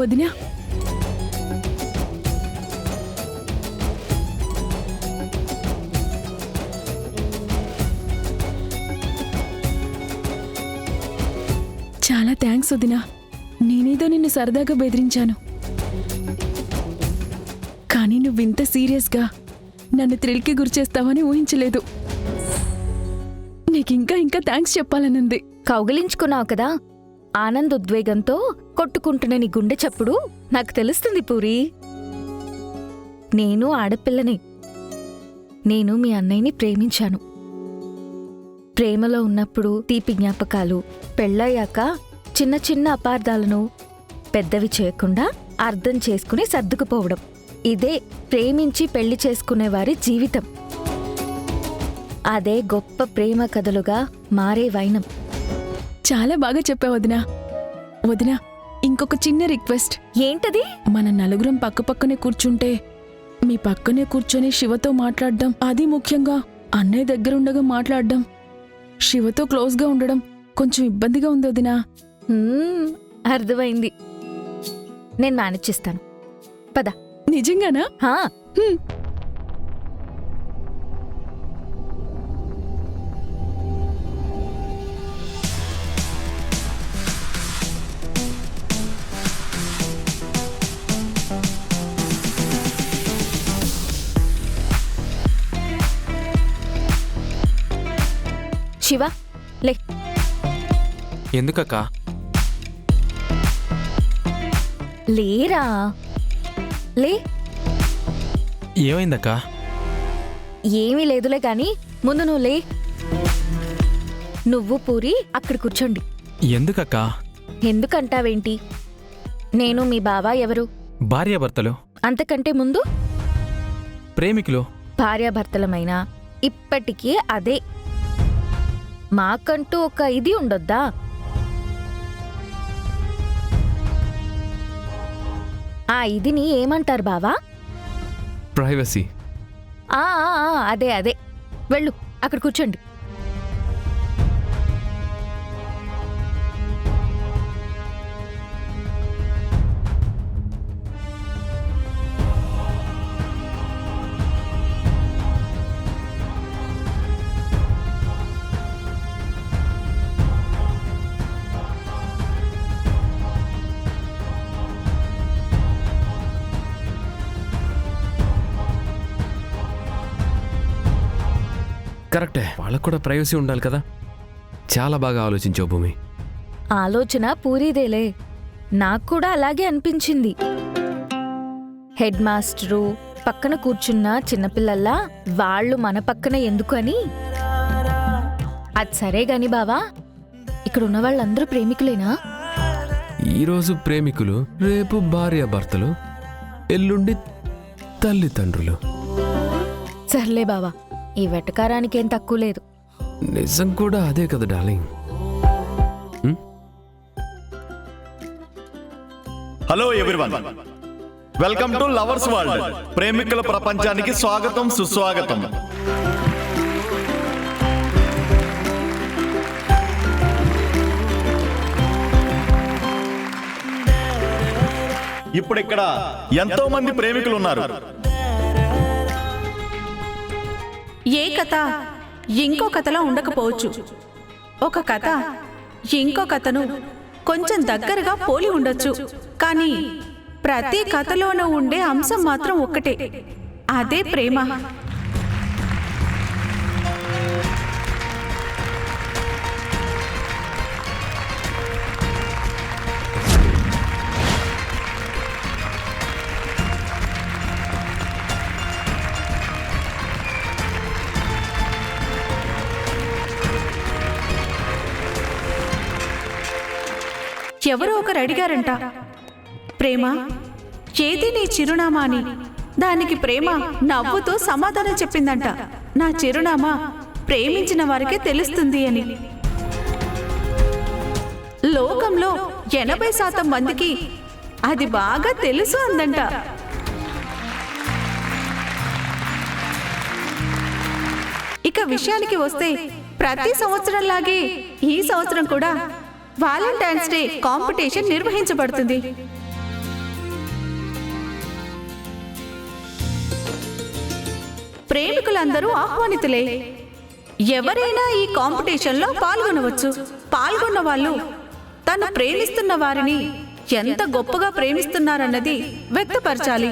వదినా, చాలా థ్యాంక్స్ వదినా. నేనేదో నిన్ను సరదాగా బెదిరించాను, కానీ నువ్వింత సీరియస్గా నన్ను థ్రిల్కి గురిచేస్తావని ఊహించలేదు. నీకింకా ఇంకా థ్యాంక్స్ చెప్పాలనుంది. కౌగిలించుకున్నావు కదా, ఆనంద్ ఉద్వేగంతో కొట్టుకుంటున్న నీ గుండె చప్పుడు నాకు తెలుస్తుంది పూరి. నేను ఆడపిల్లని. నేను మీ అన్నయ్యని ప్రేమించాను. ప్రేమలో ఉన్నప్పుడు తీపి జ్ఞాపకాలు, పెళ్ళయ్యాక చిన్న చిన్న అపార్థాలను పెద్దవి చేయకుండా అర్థం చేసుకుని సర్దుకుపోవడం. ఇదే ప్రేమించి పెళ్లి చేసుకునేవారి జీవితం. అదే గొప్ప ప్రేమ కథలుగా మారే వైనం. చాలా బాగా చెప్పావు వదినా. వదినా, ఇంకొక చిన్న రిక్వెస్ట్. ఏంటది? మన నలుగురం పక్కపక్కనే కూర్చుంటే మీ పక్కనే కూర్చొని శివతో మాట్లాడడం, అది ముఖ్యంగా అన్నయ్య దగ్గరుండగా మాట్లాడడం, శివతో క్లోజ్గా ఉండడం కొంచెం ఇబ్బందిగా ఉంది వదినా. అర్థమైంది. నేను మేనేజ్ చేస్తాను. పద. నిజంగానా? హా. శివ, లే. ఎందుకక్కా? లేరా, లే. ఏమైందక్కా? ఏమీ లేదులే కాని ముందు నువ్వు లే. నువ్వు పూరి అక్కడ కూర్చోండి. ఎందుకక్కా? ఎందుకంటావేంటి? నేను మీ బావ ఎవరు? భార్యాభర్తలు. అంతకంటే ముందు ప్రేమికులు. భార్యాభర్తలమైనా ఇప్పటికీ అదే. మాకంటూ ఒక ఇది ఉండొద్దా? ఆ ఇదిని ఏమంటారు బావా? ప్రైవసీ. అదే అదే. వెళ్ళు, అక్కడ కూర్చోండి. కరెక్టే, వాళ్ళకు కూడా ప్రైవసీ ఉండాలి కదా. చాలా బాగా ఆలోచించావు భూమి. ఆలోచన పూరీదేలే. నాకు కూడా అలాగే అనిపించింది. హెడ్ మాస్టరు పక్కన కూర్చున్న చిన్నపిల్లల్లా వాళ్ళు మన పక్కన ఎందుకు అని. అది సరే గాని బావా, ఇక్కడ ఉన్న వాళ్ళందరూ ప్రేమికులేనా? ఈరోజు ప్రేమికులు, రేపు భార్యాభర్తలు, ఎల్లుండి తల్లిదండ్రులు. సర్లే బావా, ఈ వెటకారానికేం తక్కువ లేదు. నిజం కూడా అదే కదా darling. Hello everyone, welcome to lovers world. ప్రేమికుల ప్రపంచానికి స్వాగతం, సుస్వాగతం. ఇప్పుడు ఇక్కడ ఎంతో మంది ప్రేమికులు ఉన్నారు. ఏ కథ ఇంకో కథలా ఉండకపోవచ్చు. ఒక కథ ఇంకో కథను కొంచెం దగ్గరగా పోలి ఉండొచ్చు. కానీ ప్రతి కథలోనూ ఉండే అంశం మాత్రం ఒక్కటే, అదే ప్రేమ. ఎవరో ఒకరు అడిగారంట, ప్రేమ ఏది నీ చిరునామా అని. దానికి ప్రేమ నవ్వుతూ సమాధానం చెప్పిందంట, నా చిరునామా ప్రేమించిన వారికే తెలుస్తుంది అని. లోకంలో 80% మందికి అది బాగా తెలుసు అందంట. ఇక విషయానికి వస్తే ప్రతి సంవత్సరంలాగే ఈ సంవత్సరం కూడా వాలంటైన్స్ డే కాంపిటీషన్ నిర్వహించబడుతుంది. ప్రేమికులందరూ ఆహ్వానితులే. ఎవరైనా ఈ కాంపిటీషన్లో పాల్గొనవచ్చు. పాల్గొన్న వాళ్ళు తను ప్రేమిస్తున్న వారిని ఎంత గొప్పగా ప్రేమిస్తున్నారన్నది వ్యక్తపరచాలి.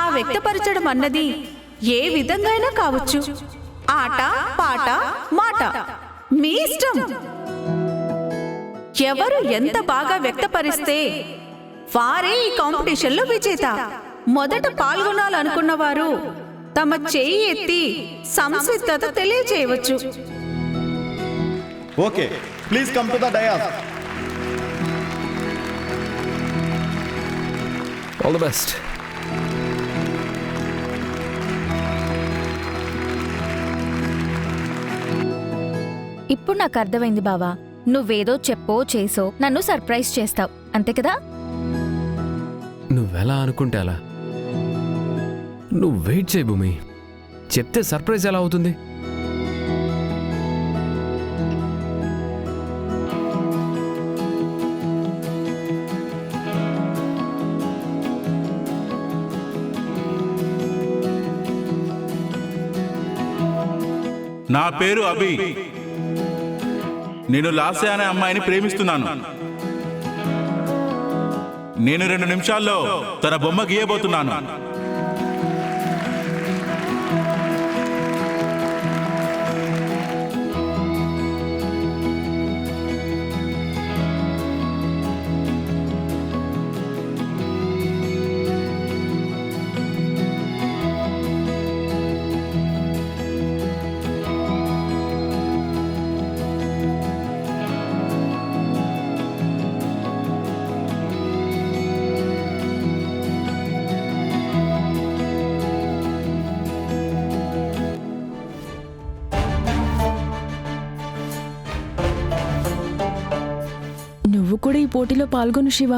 ఆ వ్యక్తపరచడం అన్నది ఏ విధంగా కావచ్చు. ఆట, పాట, మాట మీ ఇష్టం. ఎవరు ఎంత బాగా వ్యక్తపరిస్తే వారే ఈ కాంపిటీషన్లో విజేత. మొదట పాల్గొనాలనుకున్న వారు తమ చేయి ఎత్తి సంసిద్ధత తెలియజేయవచ్చు. Okay, please come to the dais. All the best. ఇప్పుడు నాకు అర్థమైంది బావా. నువ్వేదో చెప్పో చేసో నన్ను సర్ప్రైజ్ చేస్తావు, అంతే కదా? నువ్వెలా అనుకుంటే అలా. నువ్వు వెయిట్ చేయి భూమి, చెప్తే సర్ప్రైజ్ ఎలా అవుతుంది? నా పేరు అభి. నేను లాస్య అనే అమ్మాయిని ప్రేమిస్తున్నాను. నేను 2 నిమిషాల్లో తన బొమ్మ గీయబోతున్నాను. నువ్వు కూడా ఈ పోటీలో పాల్గొను శివ.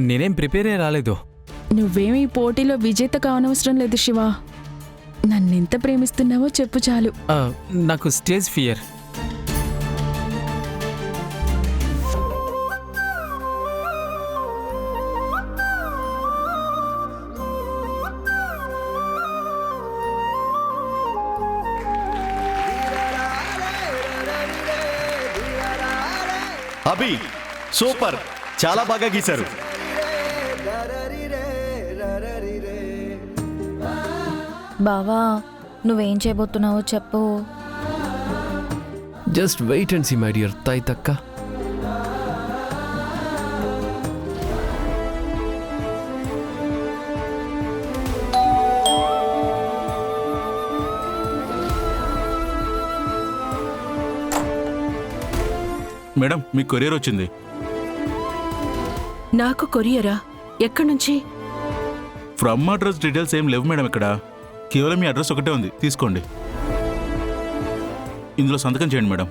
నేనేం ప్రిపేర్ అయ్యి రాలేదు. నువ్వేమీ ఈ పోటీలో విజేత కావనవసరం లేదు శివ. నన్నెంత ప్రేమిస్తున్నావో చెప్పు చాలు. నాకు స్టేజ్ ఫియర్. అభి సూపర్, చాలా బాగా గీశారు. బావా, నువ్వేం చేయబోతున్నావో చెప్పు. Just wait and see my dear తైతక్క. మేడం, మీ కొరియర్ వచ్చింది. నాకు కొరియరా? ఎక్కడి నుంచి? ఫ్రమ్ అడ్రస్ డీటెయిల్స్ ఏం లేవు మేడం ఇక్కడ. కేవలం మీ అడ్రస్ ఒకటే ఉంది, తీసుకోండి. ఇందులో సంతకం చేయండి మేడం.